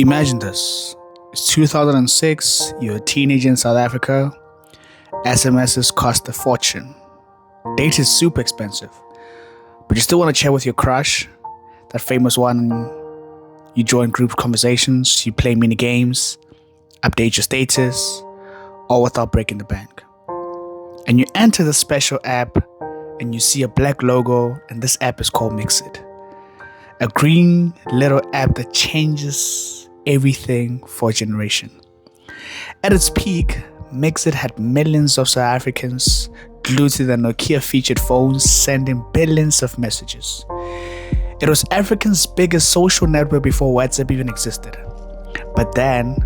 Imagine this. It's 2006, you're a teenager in South Africa. SMSs cost a fortune. Data is super expensive. But you still want to chat with your crush, that famous one. You join group conversations, you play mini games, update your status, all without breaking the bank. And you enter the special app and you see a black logo, and this app is called Mxit. A green little app that changes everything for a generation. At its peak, Mxit had millions of South Africans glued to their Nokia featured phones, sending billions of messages. It was Africa's biggest social network before WhatsApp even existed. But then,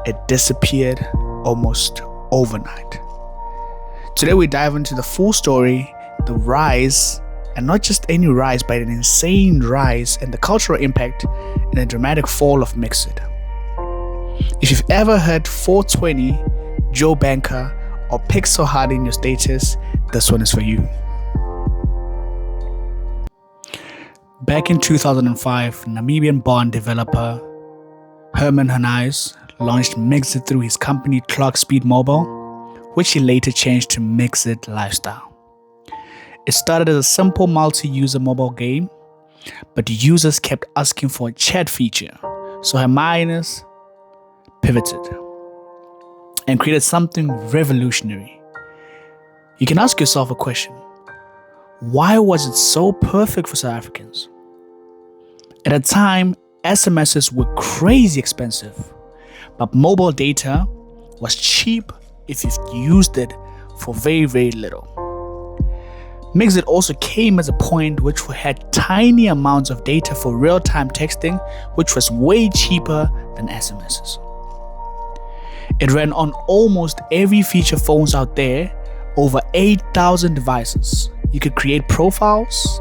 it disappeared almost overnight. Today we dive into the full story, the rise, and not just any rise, but an insane rise, and the cultural impact and the dramatic fall of Mxit. If you've ever heard 420, Joe Banker, or Pixel Hard in your status, this one is for you. Back in 2005, Namibian-born developer Herman Hanais launched Mxit through his company Clockspeed Mobile, which he later changed to Mxit Lifestyle. It started as a simple multi-user mobile game, but users kept asking for a chat feature, so Hermanus pivoted and created something revolutionary. You can ask yourself a question: why was it so perfect for South Africans? At a time, SMSs were crazy expensive, but mobile data was cheap if you used it for very, very little. Mxit also came as a point which had tiny amounts of data for real-time texting, which was way cheaper than SMSs. It ran on almost every feature phones out there, over 8,000 devices. You could create profiles,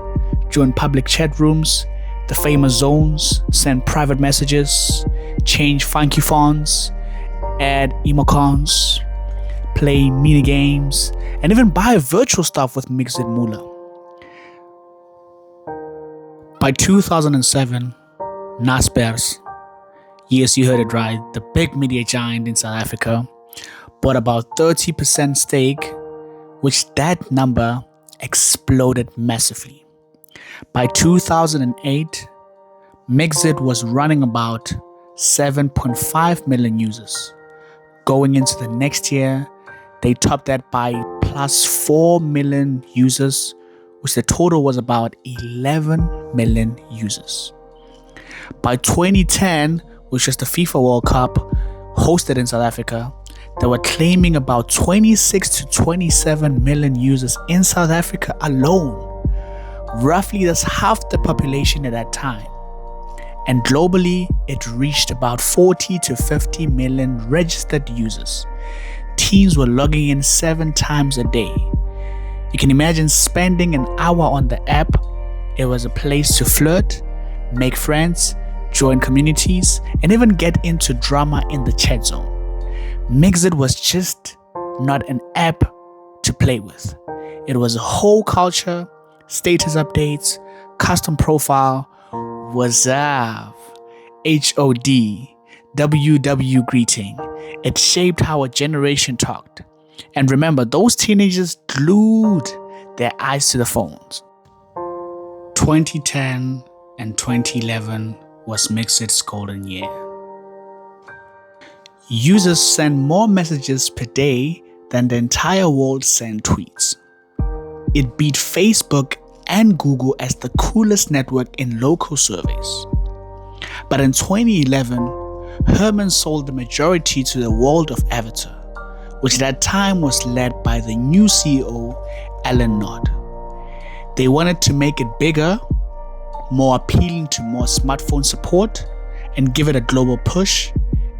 join public chat rooms, the famous zones, send private messages, change funky fonts, add emoticons, play mini games, and even buy virtual stuff with Mxit Moolah. By 2007, Naspers, yes, you heard it right, the big media giant in South Africa, bought about 30% stake, which that number exploded massively. By 2008, Mxit was running about 7.5 million users. Going into the next year, they topped that by plus 4 million users, which the total was about 11 million users. By 2010, which was the FIFA World Cup hosted in South Africa, they were claiming about 26 to 27 million users in South Africa alone. Roughly, that's half the population at that time. And globally, it reached about 40 to 50 million registered users. Teens were logging in 7 times a day. You can imagine spending an hour on the app. It was a place to flirt, make friends, join communities, and even get into drama in the chat zone. Mxit was just not an app to play with. It was a whole culture, status updates, custom profile, WhatsApp, HOD, WW greeting. It shaped how a generation talked. And remember, those teenagers glued their eyes to the phones. 2010 and 2011 was Mxit's golden year. Users sent more messages per day than the entire world sent tweets. It beat Facebook and Google as the coolest network in local surveys. But in 2011, Herman sold the majority to the world of Avatar, which at that time was led by the new CEO, Alan Nod. They wanted to make it bigger, more appealing to more smartphone support, and give it a global push,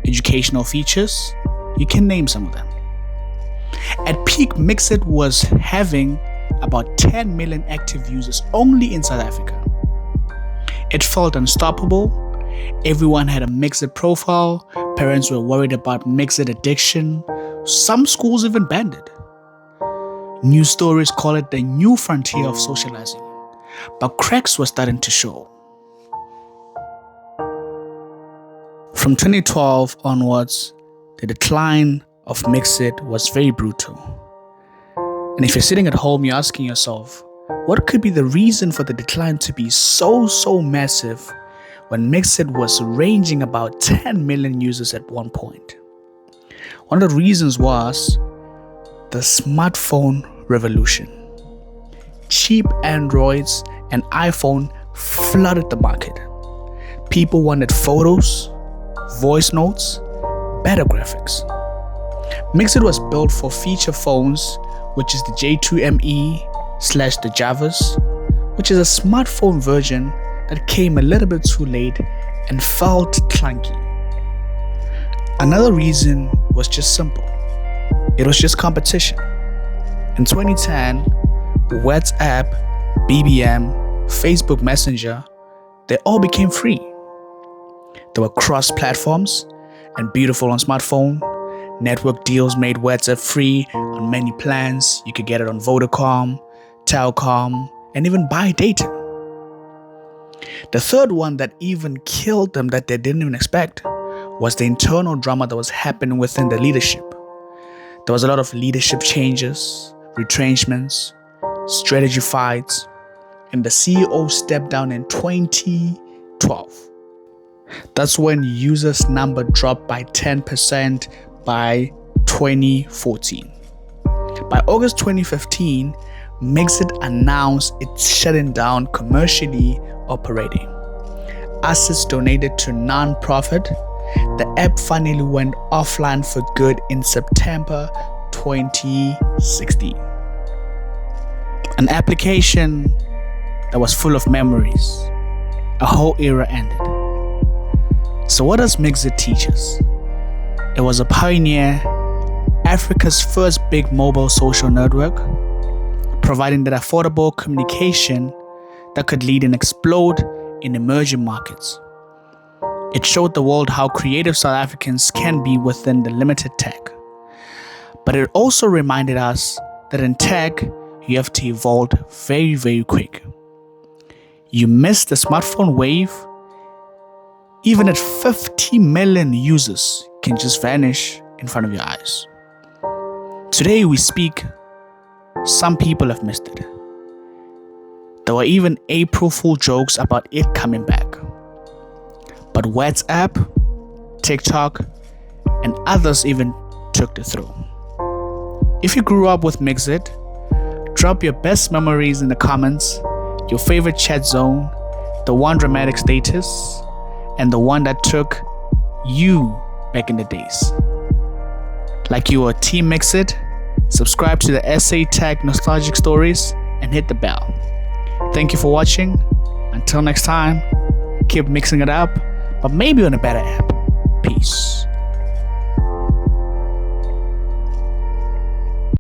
educational features. You can name some of them. At peak, Mxit was having about 10 million active users only in South Africa. It felt unstoppable. Everyone had a Mxit profile. Parents were worried about Mxit addiction. Some schools even banned it. News stories call it the new frontier of socializing. But cracks were starting to show. From 2012 onwards, the decline of Mxit was very brutal. And if you're sitting at home, you're asking yourself, what could be the reason for the decline to be so massive when Mxit was ranging about 10 million users at one point? One of the reasons was the smartphone revolution. Cheap Androids and iPhone flooded the market. People wanted photos, voice notes, better graphics. Mxit was built for feature phones, which is the J2ME/the Javas, which is a smartphone version that came a little bit too late and felt clunky. Another reason was just simple. It was just competition. In 2010, WhatsApp, BBM, Facebook Messenger, they all became free. They were cross-platforms and beautiful on smartphone. Network deals made WhatsApp free on many plans. You could get it on Vodacom, Telcom, and even buy data. The third one that even killed them that they didn't even expect was the internal drama that was happening within the leadership. There was a lot of leadership changes, retrenchments, strategy fights, and the CEO stepped down in 2012. That's when users' number dropped by 10% by 2014. By August 2015, Mxit announced it's shutting down commercially operating. Assets donated to non-profit, the app finally went offline for good in September 2016. An application that was full of memories. A whole era ended. So what does Mxit teach us? It was a pioneer, Africa's first big mobile social network, providing that affordable communication that could lead and explode in emerging markets. It showed the world how creative South Africans can be within the limited tech. But it also reminded us that in tech, you have to evolve very quick. You miss the smartphone wave, even at 50 million users can just vanish in front of your eyes. Today we speak, some people have missed it. There were even April Fool jokes about it coming back. But WhatsApp, TikTok, and others even took the throne. If you grew up with Mxit, drop your best memories in the comments, your favorite chat zone, the one dramatic status, and the one that took you back in the days. Like you were Team Mxit, subscribe to the SA Tag Nostalgic Stories and hit the bell. Thank you for watching. Until next time, keep mixing it up, but maybe on a better app. Peace.